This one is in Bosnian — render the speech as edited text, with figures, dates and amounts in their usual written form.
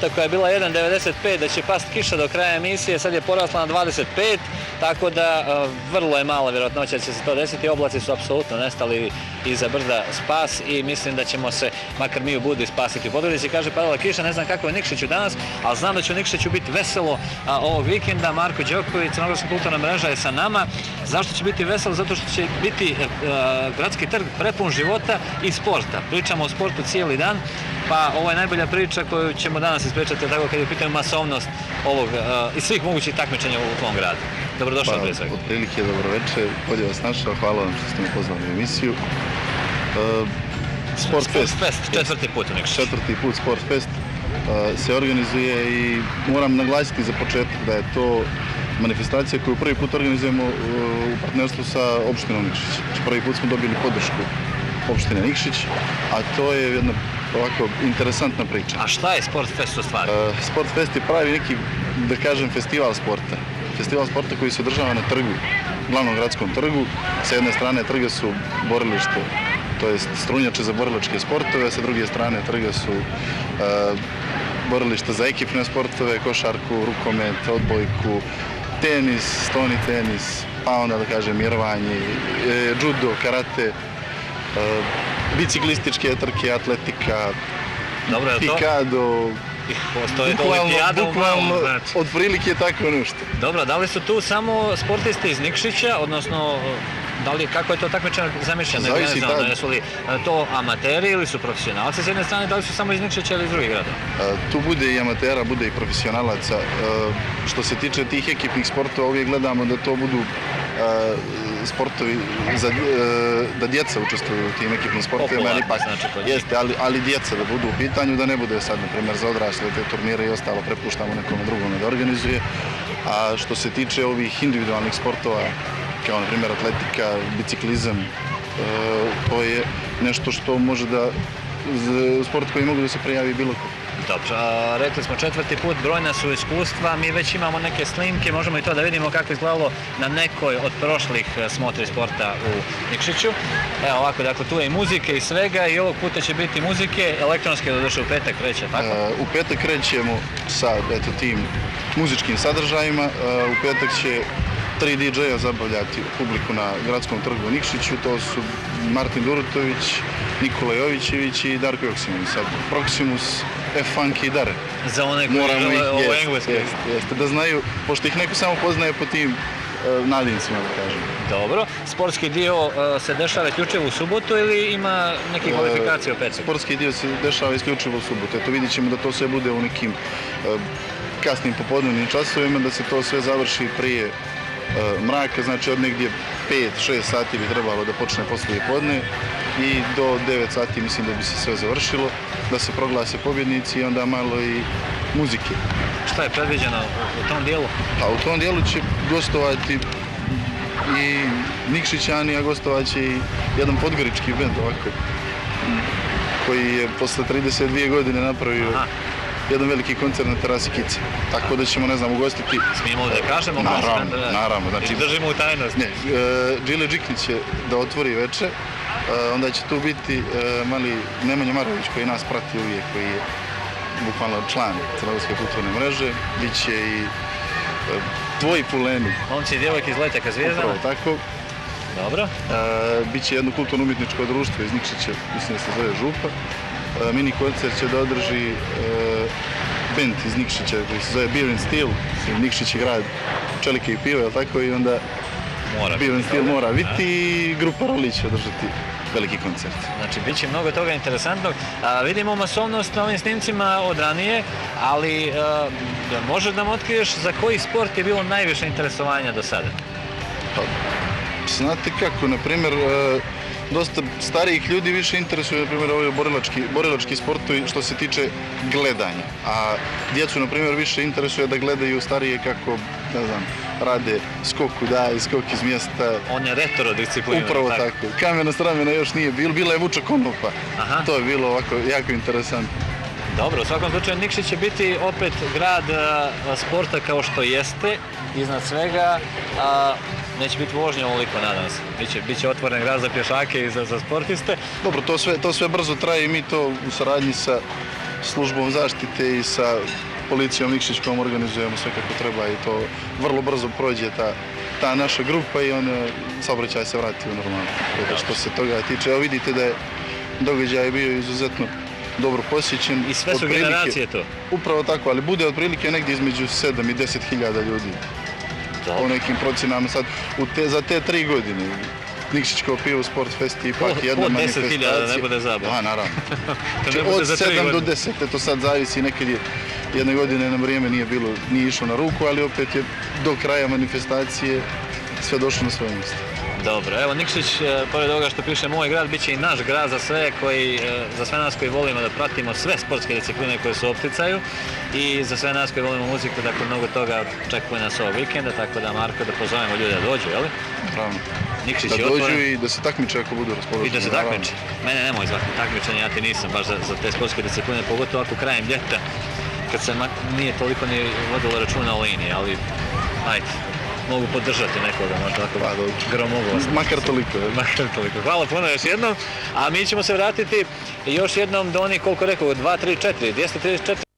ljeta koja je bila 1,95 da će past kiša do kraja emisije, sad je porasla na 25, tako da vrlo je mala vjerojatnoća da će se to desiti. Oblaci su apsolutno nestali iza brda Spas i mislim da ćemo se, makar mi u Budvi, spasiti. U Podgorici kaže padala kiša, ne znam kako je Nikšiću danas, ali znam da će u Nikšiću biti veselo ovog vikenda. Marko Đoković, Crnogorska kulturna mreža je sa nama. Zašto će biti veselo? Zato što će biti gradski trg prepun života i sporta. Pričamo o sportu cijeli dan, pa ovo je najbolja priča koju ćemo danas ispričati, tako kad je u pitanju masovnost ovog i svih mogućih takmičenja u tvom gradu. Dobrodošao prije svega. Otprilike, dobro večer, bolje vas našao, hvala vam što ste me pozvali u emisiju. Sportfest, četvrti put u Nikšiću. Četvrti put Sportfest se organizuje i moram naglasiti za početak da je to manifestacija koju prvi put organizujemo u partnerstvu sa opštinom Nikšić. Prvi put smo dobili podršku opštine Nikšić, a to je jedna ovako interesantna priča. A šta je Sportfest u stvari? Sportfest je pravi neki, da kažem, festival sporta. Festival sporta koji se održava na trgu, glavnom gradskom trgu. Sa jedne strane trga su borilište, to je strunjače za borilačke sportove, sa druge strane trga su borilišta za ekipne sportove, košarku, rukomet, odbojku, tenis, stoni tenis, pa onda da kažem mirvanje, judo, karate, biciklističke trke, atletika, pikado, bukvalno otprilike tako nešto. Dobro, da li su tu samo sportisti iz Nikšića, odnosno kako je to takmičenje zamišljeno? Zavisi tad. Jesu li to amateri ili su profesionalci s jedne strane, da li su samo iz Nikšića ili iz drugih gradova? Tu bude i amatera, bude i profesionalaca. Što se tiče tih ekipnih sportova, uvijek gledamo da to budu sportovi da djeca učestvuju u tim ekipnim sportovima, ali djeca da budu u pitanju, da ne bude sad, na primjer, za odrasle te turnire i ostalo prepuštamo nekome drugome da organizuje. A što se tiče ovih individualnih sportova, kao na primjer atletika, biciklizam, to je nešto što može da, sport koji mogu da se prijavi bilo ko. Dobro, rekli smo četvrti put, brojna su iskustva, mi već imamo neke snimke, možemo i to da vidimo kako je izgledalo na nekoj od prošlih smotri sporta u Nikšiću. Evo ovako, dakle tu je i muzike i svega i ovog puta će biti muzike, elektronske doduše u petak kreće, tako? U petak krećemo sa tim muzičkim sadržajima, u petak će 3 DJ-a zabavljati publiku na gradskom trgu u Nikšiću, to su Martin Durutović, Nikola Jovićević i Darko Joksimović. Sad Proximus, F-Funk i Dare. Za one koji žele ovo engleski. Jeste, da znaju, pošto ih neko samo poznaje po tim nadincima, da kažem. Dobro, sportski dio se dešava isključivo u subotu ili ima neke kvalifikacije u petak? Sportski dio se dešava isključivo u subotu. Eto, vidjet ćemo da to sve bude u nekim kasnim popodnevnim časovima, da se to sve završi prije mraka, znači od negdje 5-6 sati bi trebalo da počne poslije podne i do 9 sati mislim da bi se sve završilo, da se proglase pobjednici i onda malo i muzike. Šta je predviđeno u tom dijelu? Pa u tom dijelu će gostovati i Nikšićani, a gostovat će i jedan podgorički bend ovako, koji je posle 32 godine napravio jedan veliki koncert na terasi Kice. Tako da ćemo, ne znam, ugostiti... Smijemo da kažemo? Naravno. I držimo u tajnost. Ne, Džile Džiknić će da otvori veče, onda će tu biti mali Nemanja Marović koji nas prati uvijek, koji je bukvalno član Crnogorske kulturne mreže. Biće i tvoji puleni. Momci i djevojke iz Letaka Zvijezdana. Upravo tako. Dobro. Biće jedno kulturno-umjetničko društvo iz Nikšića, mislim da se zove Župa. Mini koncert će da održi band iz Nikšića koji se zove Beer and Steel, Nikšić je grad čelike i pive, tako i onda Beer and Steel mora biti i grupa Roli će održati veliki koncert. Znači, bit će mnogo toga interesantnog. Vidimo masovnost na ovim snimcima od ranije, ali možeš da nam otkriješ za koji sport je bilo najviše interesovanja do sada? Pa, znate kako, na primjer, dosta starijih ljudi više interesuje, na primjer, ovaj borilački sportovi što se tiče gledanja. A djecu, na primjer, više interesuje da gledaju starije kako, ne znam, rade skok u daj, skok iz mjesta. On je retro disciplina. Upravo tako. Kamena stramena još nije bilo. Bila je vuča konopa. To je bilo ovako jako interesantno. Dobro, u svakom slučaju Nikšić će biti opet grad sporta kao što jeste, iznad svega. Neće biti vožnja ovoliko, nadam se. Biće otvoren grad za pješake i za sportiste. Dobro, to sve brzo traje i mi to u saradnji sa službom zaštite i sa policijom Nikšićkom organizujemo sve kako treba i to vrlo brzo prođe ta naša grupa i onda saobraćaj se vrati u normalno. Što se toga tiče, evo vidite da je događaj bio izuzetno dobro posjećen. I sve su generacije to? Upravo tako, ali bude otprilike negdje između 7 i 10 hiljada ljudi. Po nekim procjenama sad, za te 3 godine. Nikšićko pivo, Sport Fest i ipak jedna manifestacija. Po 10.000 da ne bude zabava. Da, naravno. Od 7 do 10, to sad zavisi, nekad je jedne godine na vrijeme nije išlo na ruku, ali opet je do kraja manifestacije sve došlo na svoje mjesto. Dobro, evo Nikšić, pored ovoga što piše moj grad, bit će i naš grad za sve nas koji volimo da pratimo sve sportske discipline koje su u opticaju i za sve nas koji volimo muziku, dakle mnogo toga očekuje nas ovog vikenda, tako da Marko, da pozovemo ljude da dođu, jel? Pravno. Nikšić da je dođu otvoren. I da se takmiče ako budu raspoloženi. I da se takmiče. Mene nemoj zvati takmičenje, ja ti nisam baš za te sportske discipline, pogotovo ako krajem ljeta, kad se nije toliko ni vodilo računa o liniji, ali ajde. Mogu podržati nekoga, možda tako gromoglasno. Makar toliko. Makar toliko. Hvala puno još jednom, a mi ćemo se vratiti još jednom do onih, koliko rekao, 2, 3, 4, 234.